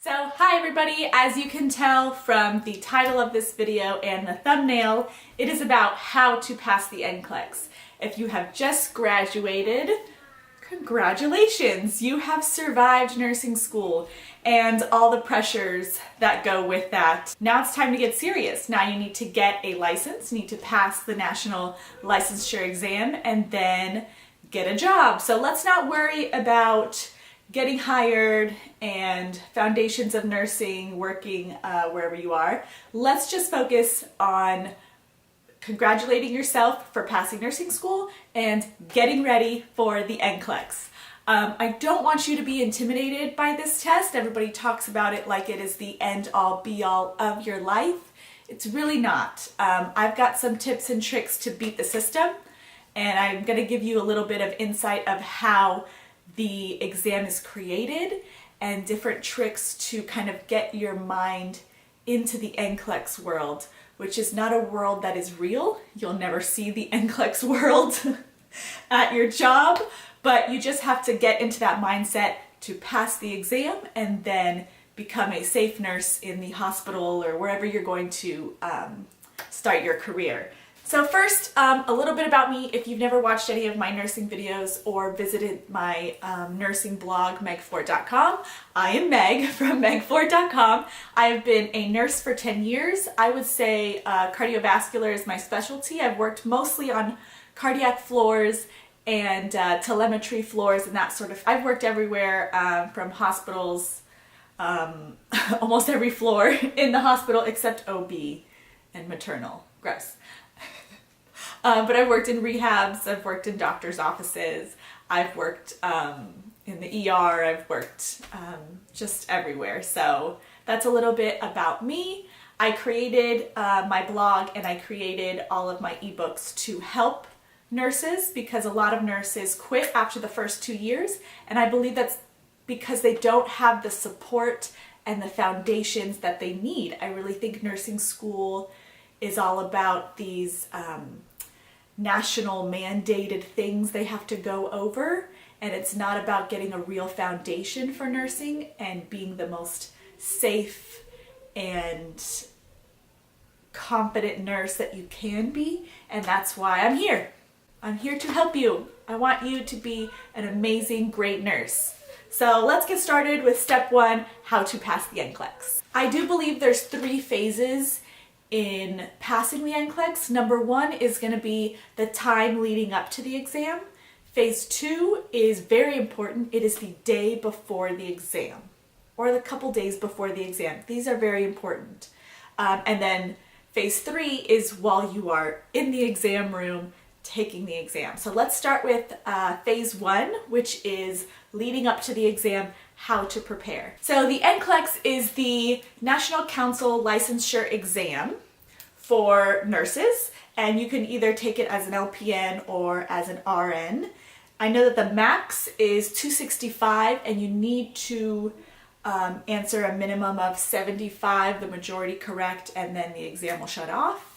So, hi everybody! As you can tell from the title of this video and the thumbnail, it is about how to pass the NCLEX. If you have just graduated, congratulations! You have survived nursing school and all the pressures that go with that. Now it's time to get serious. Now you need to get a license, you need to pass the national licensure exam, and then get a job. So let's not worry about getting hired and foundations of nursing, working wherever you are. Let's just focus on congratulating yourself for passing nursing school and getting ready for the NCLEX. I don't want you to be intimidated by this test. Everybody talks about it like it is the end-all be-all of your life. It's really not. I've got some tips and tricks to beat the system, and I'm going to give you a little bit of insight of how the exam is created and different tricks to kind of get your mind into the NCLEX world, which is not a world that is real. You'll never see the NCLEX world at your job, but you just have to get into that mindset to pass the exam and then become a safe nurse in the hospital or wherever you're going to start your career. So first, a little bit about me. If you've never watched any of my nursing videos or visited my nursing blog, meg4.com, I am Meg from meg4.com. I've been a nurse for 10 years. I would say cardiovascular is my specialty. I've worked mostly on cardiac floors and telemetry floors and that sort of. I've worked everywhere from hospitals, almost every floor in the hospital except OB and maternal. Gross. But I've worked in rehabs, I've worked in doctor's offices, I've worked in the ER, I've worked just everywhere. So that's a little bit about me. I created my blog and I created all of my ebooks to help nurses because a lot of nurses quit after the first 2 years, and I believe that's because they don't have the support and the foundations that they need. I really think nursing school is all about these national mandated things they have to go over, and it's not about getting a real foundation for nursing and being the most safe and confident nurse that you can be, and that's why I'm here. I'm here to help you. I want you to be an amazing, great nurse. So let's get started with step one, how to pass the NCLEX. I do believe there's 3 phases in passing the NCLEX. Number 1 is going to be the time leading up to the exam. Phase 2 is very important. It is the day before the exam or the couple days before the exam. These are very important. And then phase 3 is while you are in the exam room taking the exam. So let's start with phase 1, which is leading up to the exam, how to prepare. So the NCLEX is the National Council Licensure Exam for nurses, and you can either take it as an LPN or as an RN. I know that the max is 265 and you need to answer a minimum of 75, the majority correct, and then the exam will shut off.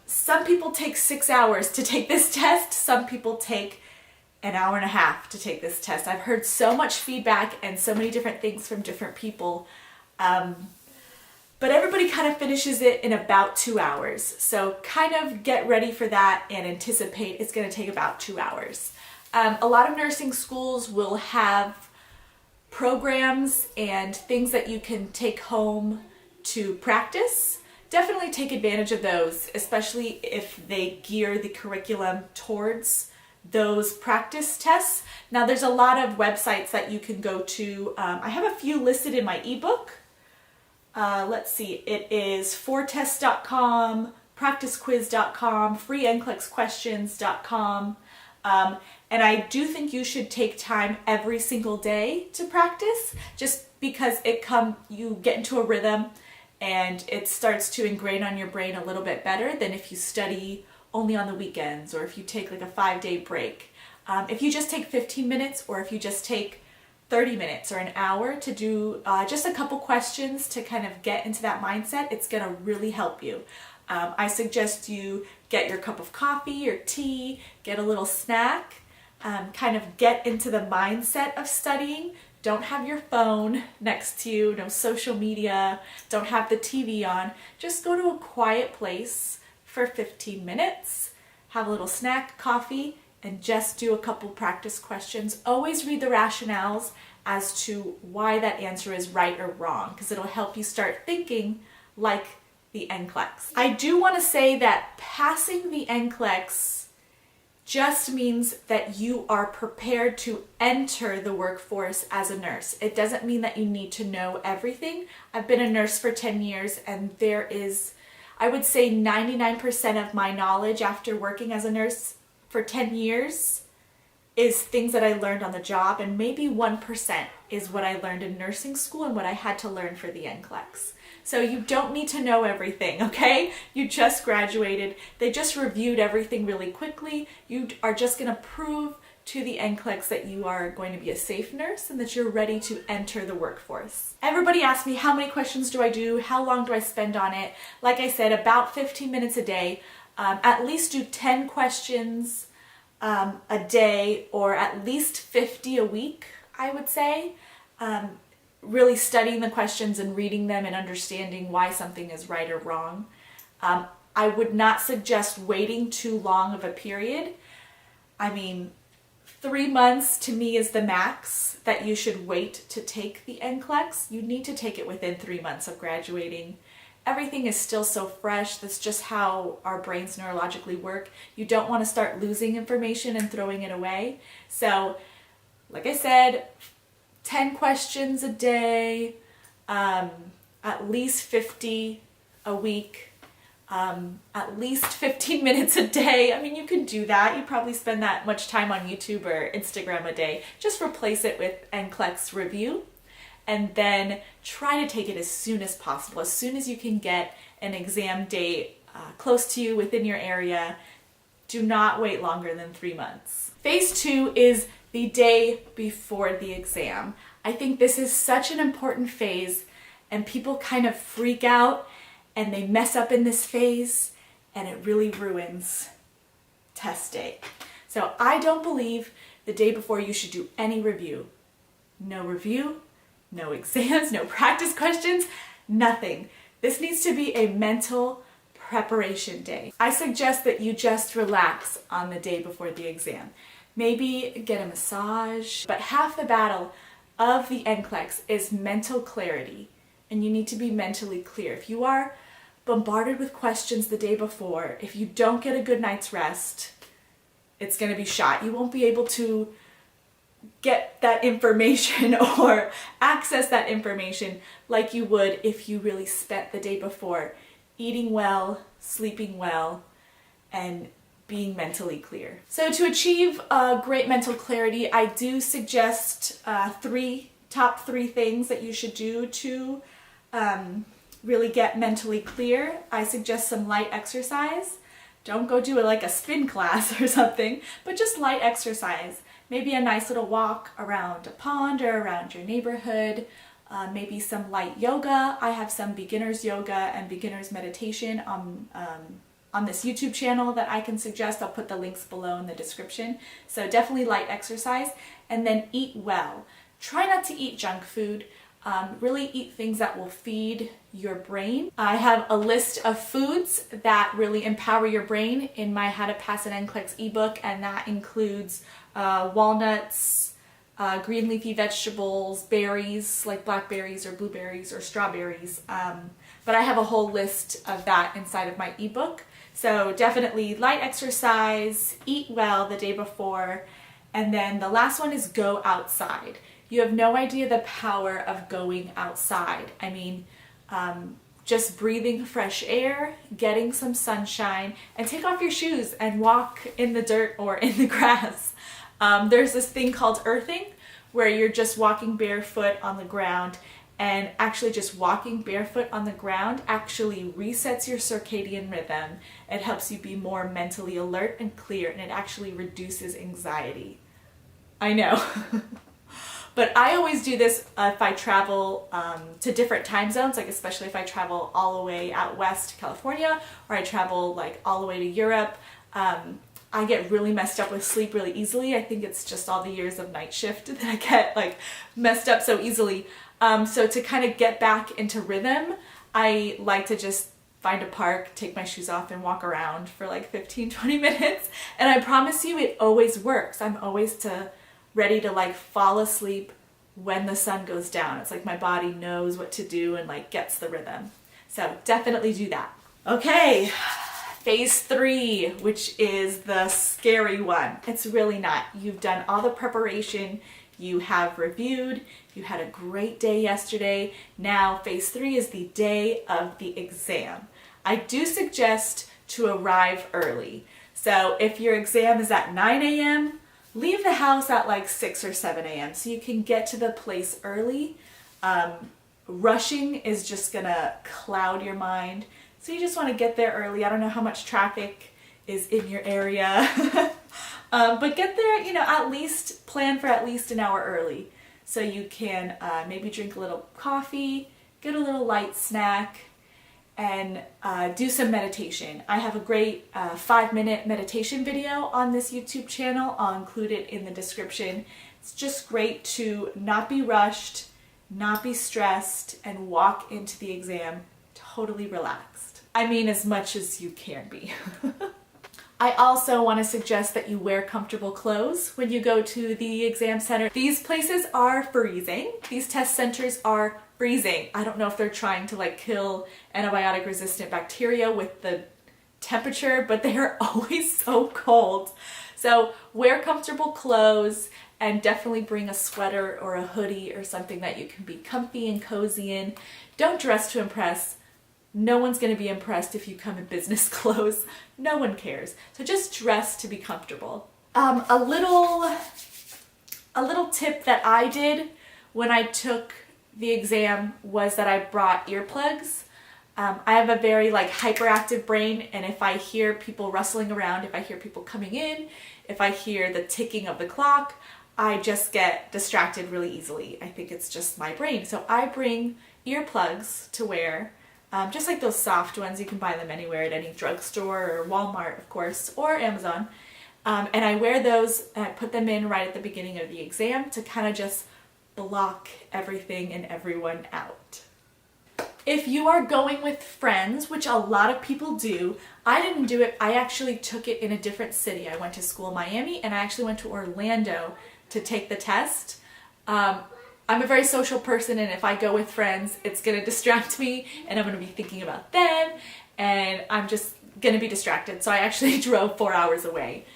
Some people take 6 hours to take this test. Some people take an hour and a half to take this test. I've heard so much feedback and so many different things from different people. But everybody kind of finishes it in about 2 hours. So kind of get ready for that and anticipate it's going to take about 2 hours. A lot of nursing schools will have programs and things that you can take home to practice. Definitely take advantage of those, especially if they gear the curriculum towards those practice tests. Now there's a lot of websites that you can go to. I have a few listed in my ebook. Let's see, it is fortest.com, practicequiz.com, freenclexquestions.com. And I do think you should take time every single day to practice, just because you get into a rhythm and it starts to ingrain on your brain a little bit better than if you study only on the weekends or if you take like a 5-day break. If you just take 15 minutes or if you just take 30 minutes or an hour to do just a couple questions to kind of get into that mindset, it's going to really help you. I suggest you get your cup of coffee or tea, get a little snack, kind of get into the mindset of studying. Don't have your phone next to you, no social media, don't have the TV on. Just go to a quiet place for 15 minutes, have a little snack, coffee, and just do a couple practice questions. Always read the rationales as to why that answer is right or wrong, because it'll help you start thinking like the NCLEX. I do want to say that passing the NCLEX just means that you are prepared to enter the workforce as a nurse. It doesn't mean that you need to know everything. I've been a nurse for 10 years and there is, I would say 99% of my knowledge after working as a nurse for 10 years is things that I learned on the job, and maybe 1% is what I learned in nursing school and what I had to learn for the NCLEX. So you don't need to know everything, okay? You just graduated. They just reviewed everything really quickly. You are just gonna prove to the NCLEX that you are going to be a safe nurse and that you're ready to enter the workforce. Everybody asks me, how many questions do I do? How long do I spend on it? Like I said, about 15 minutes a day. At least do 10 questions a day, or at least 50 a week, I would say. Really studying the questions and reading them and understanding why something is right or wrong. I would not suggest waiting too long of a period. I mean, 3 months to me is the max that you should wait to take the NCLEX. You need to take it within 3 months of graduating. Everything is still so fresh. That's just how our brains neurologically work. You don't want to start losing information and throwing it away. So, like I said, 10 questions a day, at least 50 a week, at least 15 minutes a day. I mean, you can do that. You probably spend that much time on YouTube or Instagram a day. Just replace it with NCLEX review, and then try to take it as soon as possible. As soon as you can get an exam date close to you within your area, do not wait longer than 3 months. Phase 2 is the day before the exam. I think this is such an important phase, and people kind of freak out and they mess up in this phase, and it really ruins test day. So I don't believe the day before you should do any review. No review, no exams, no practice questions, nothing. This needs to be a mental preparation day. I suggest that you just relax on the day before the exam. Maybe get a massage, but half the battle of the NCLEX is mental clarity, and you need to be mentally clear. If you are bombarded with questions the day before, if you don't get a good night's rest, it's going to be shot. You won't be able to get that information or access that information like you would if you really spent the day before eating well, sleeping well, and being mentally clear. So to achieve great mental clarity, I do suggest top three things that you should do to really get mentally clear. I suggest some light exercise. Don't go do like a spin class or something, but just light exercise. Maybe a nice little walk around a pond or around your neighborhood. Maybe some light yoga. I have some beginners yoga and beginners meditation on this YouTube channel that I can suggest. I'll put the links below in the description. So definitely light exercise, and then eat well. Try not to eat junk food. Really eat things that will feed your brain. I have a list of foods that really empower your brain in my How to Pass an NCLEX ebook, and that includes walnuts, green leafy vegetables, berries like blackberries or blueberries or strawberries. But I have a whole list of that inside of my ebook. So definitely light exercise, eat well the day before, and then the last one is go outside. You have no idea the power of going outside. I mean, just breathing fresh air, getting some sunshine, and take off your shoes and walk in the dirt or in the grass. There's this thing called earthing, where you're just walking barefoot on the ground, and actually just walking barefoot on the ground actually resets your circadian rhythm. It helps you be more mentally alert and clear, and it actually reduces anxiety. I know. But I always do this if I travel to different time zones, like especially if I travel all the way out west to California, or I travel like all the way to Europe. I get really messed up with sleep really easily. I think it's just all the years of night shift that I get like messed up so easily. So to kind of get back into rhythm, I like to just find a park, take my shoes off and walk around for like 15-20 minutes. And I promise you it always works. I'm always ready to like fall asleep when the sun goes down. It's like my body knows what to do and like gets the rhythm. So definitely do that. Okay, phase 3, which is the scary one. It's really not. You've done all the preparation, you have reviewed, you had a great day yesterday. Now phase 3 is the day of the exam. I do suggest to arrive early. So if your exam is at 9 a.m., leave the house at like 6 or 7 a.m. so you can get to the place early. Rushing is just gonna cloud your mind. So you just want to get there early. I don't know how much traffic is in your area, but get there, you know, at least plan for at least an hour early. So you can maybe drink a little coffee, get a little light snack, and do some meditation. I have a great 5-minute meditation video on this YouTube channel. I'll include it in the description. It's just great to not be rushed, not be stressed, and walk into the exam totally relaxed. I mean, as much as you can be. I also want to suggest that you wear comfortable clothes when you go to the exam center. These places are freezing. These test centers are freezing. I don't know if they're trying to like kill antibiotic resistant bacteria with the temperature, but they are always so cold. So wear comfortable clothes and definitely bring a sweater or a hoodie or something that you can be comfy and cozy in. Don't dress to impress. No one's going to be impressed if you come in business clothes. No one cares. So just dress to be comfortable. A little tip that I did when I took the exam was that I brought earplugs. I have a very like hyperactive brain, and if I hear people rustling around, if I hear people coming in, if I hear the ticking of the clock, I just get distracted really easily. I think it's just my brain. So I bring earplugs to wear, just like those soft ones. You can buy them anywhere at any drugstore or Walmart, of course, or Amazon. And I wear those and I put them in right at the beginning of the exam to kind of just block everything and everyone out. If you are going with friends, which a lot of people do, I didn't do it. I actually took it in a different city. I went to school in Miami and I actually went to Orlando to take the test. I'm a very social person, and if I go with friends, it's gonna distract me and I'm gonna be thinking about them and I'm just gonna be distracted. So I actually drove 4 hours away,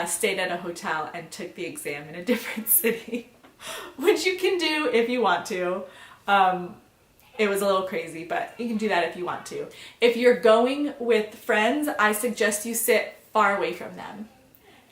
stayed at a hotel and took the exam in a different city, which you can do if you want to. It was a little crazy, but you can do that if you want to. If you're going with friends, I suggest you sit far away from them.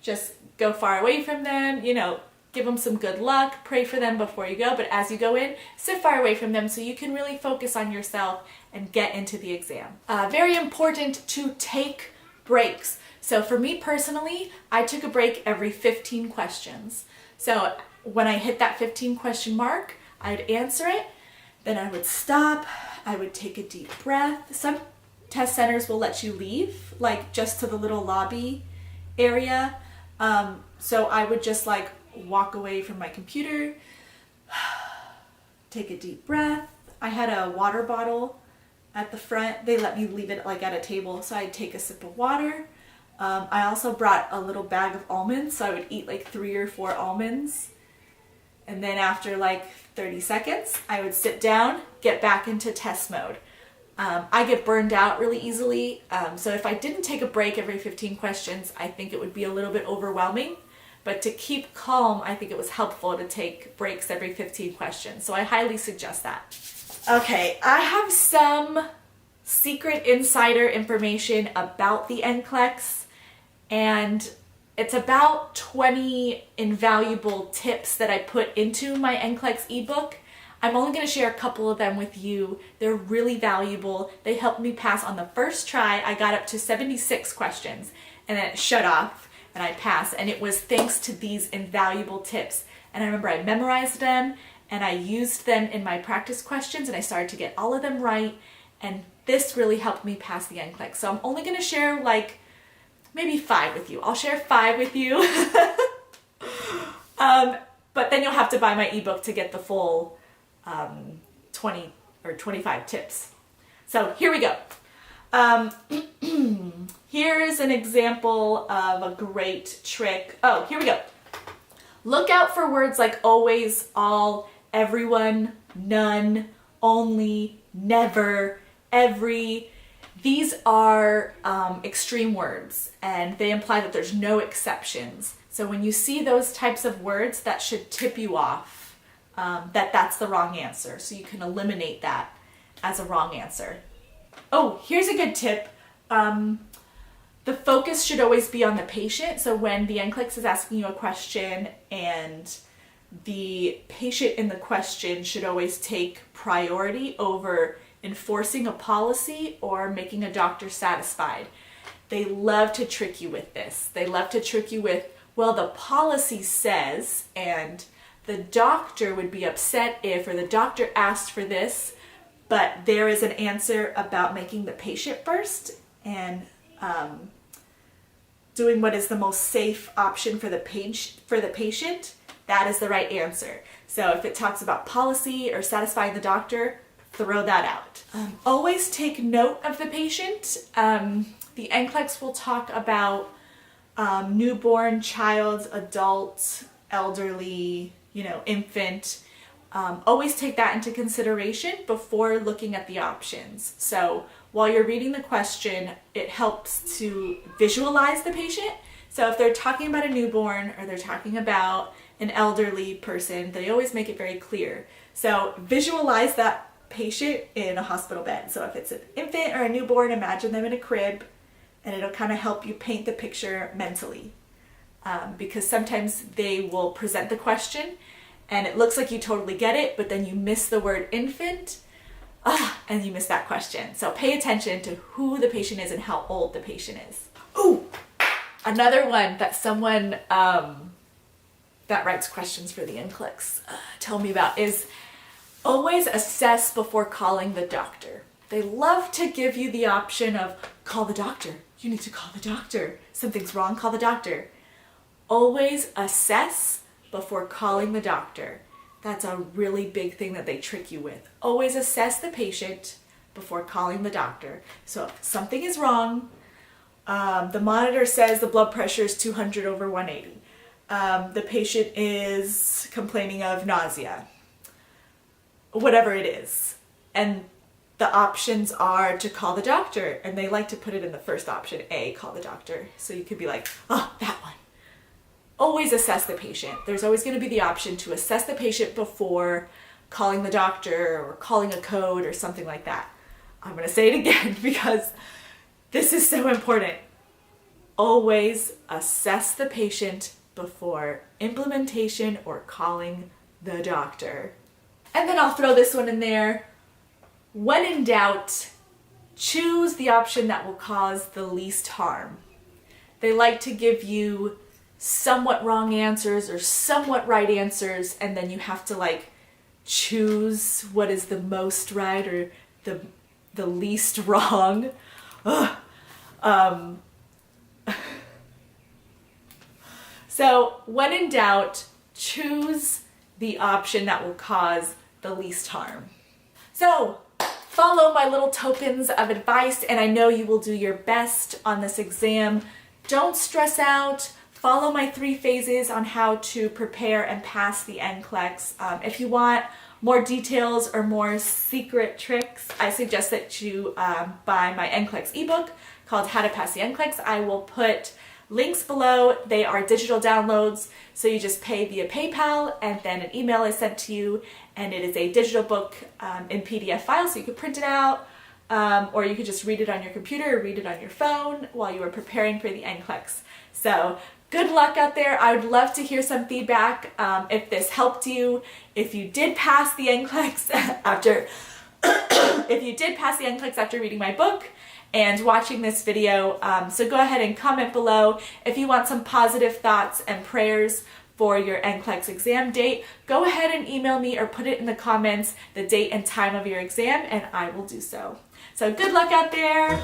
Just go far away from them, you know, give them some good luck, pray for them before you go, but as you go in, sit far away from them so you can really focus on yourself and get into the exam. Very important to take breaks. So for me personally, I took a break every 15 questions. So when I hit that 15 question mark, I'd answer it, then I would stop, I would take a deep breath. Some test centers will let you leave, like just to the little lobby area. So I would just like walk away from my computer, take a deep breath. I had a water bottle at the front. They let me leave it like at a table, so I'd take a sip of water. I also brought a little bag of almonds, so I would eat like 3 or 4 almonds. And then after like 30 seconds, I would sit down, get back into test mode. I get burned out really easily, so if I didn't take a break every 15 questions, I think it would be a little bit overwhelming. But to keep calm, I think it was helpful to take breaks every 15 questions. So I highly suggest that. Okay, I have some secret insider information about the NCLEX, and it's about 20 invaluable tips that I put into my NCLEX ebook. I'm only going to share a couple of them with you. They're really valuable. They helped me pass on the first try. I got up to 76 questions and then it shut off and I passed, and it was thanks to these invaluable tips. And I remember I memorized them and I used them in my practice questions and I started to get all of them right, and this really helped me pass the NCLEX. So I'm only going to share like maybe 5 with you. I'll share 5 with you. But then you'll have to buy my ebook to get the full 20 or 25 tips. So here we go. Here's an example of a great trick. Oh, here we go. Look out for words like always, all, everyone, none, only, never, every. These are extreme words, and they imply that there's no exceptions. So when you see those types of words, that should tip you off that that's the wrong answer. So you can eliminate that as a wrong answer. Oh, here's a good tip. The focus should always be on the patient. So when the NCLEX is asking you a question, and the patient in the question should always take priority over enforcing a policy or making a doctor satisfied. They love to trick you with this. They love to trick you with, well, the policy says, and the doctor would be upset if, or the doctor asked for this, but there is an answer about making the patient first and doing what is the most safe option for the patient. That is the right answer. So if it talks about policy or satisfying the doctor, throw that out. Always take note of the patient. The NCLEX will talk about newborn, child, adult, elderly, infant. Always take that into consideration before looking at the options. So while you're reading the question, it helps to visualize the patient. So if they're talking about a newborn or they're talking about an elderly person, they always make it very clear. So visualize that patient in a hospital bed. So if it's an infant or a newborn, imagine them in a crib, and it'll kind of help you paint the picture mentally. Because sometimes they will present the question and it looks like you totally get it, but then you miss the word infant, and you miss that question. So pay attention to who the patient is and how old the patient is. Ooh, another one that someone that writes questions for the NCLEX told me about is always assess before calling the doctor. They love to give you the option of call the doctor. You need to call the doctor. Something's wrong, call the doctor. Always assess before calling the doctor. That's a really big thing that they trick you with. Always assess the patient before calling the doctor. So if something is wrong, the monitor says the blood pressure is 200 over 180. The patient is complaining of nausea. Whatever it is. And the options are to call the doctor, and they like to put it in the first option, A, call the doctor. So you could be like, oh, that one. Always assess the patient. There's always going to be the option to assess the patient before calling the doctor or calling a code or something like that. I'm going to say it again because this is so important. Always assess the patient before implementation or calling the doctor. And then I'll throw this one in there. When in doubt, choose the option that will cause the least harm. They like to give you somewhat wrong answers or somewhat right answers, and then you have to choose what is the most right or the least wrong. So when in doubt, choose the option that will cause the least harm. So follow my little tokens of advice, and I know you will do your best on this exam. Don't stress out. Follow my 3 phases on how to prepare and pass the NCLEX. If you want more details or more secret tricks, I suggest that you buy my NCLEX ebook called How to Pass the NCLEX. I will put links below. They are digital downloads, so you just pay via PayPal, and then an email is sent to you, and it is a digital book in PDF file, so you can print it out, or you could just read it on your computer or read it on your phone while you are preparing for the NCLEX. So good luck out there. I would love to hear some feedback if this helped you, if you did pass the NCLEX after reading my book and watching this video. So go ahead and comment below. If you want some positive thoughts and prayers for your NCLEX exam date, go ahead and email me or put it in the comments the date and time of your exam, and I will do so. So good luck out there.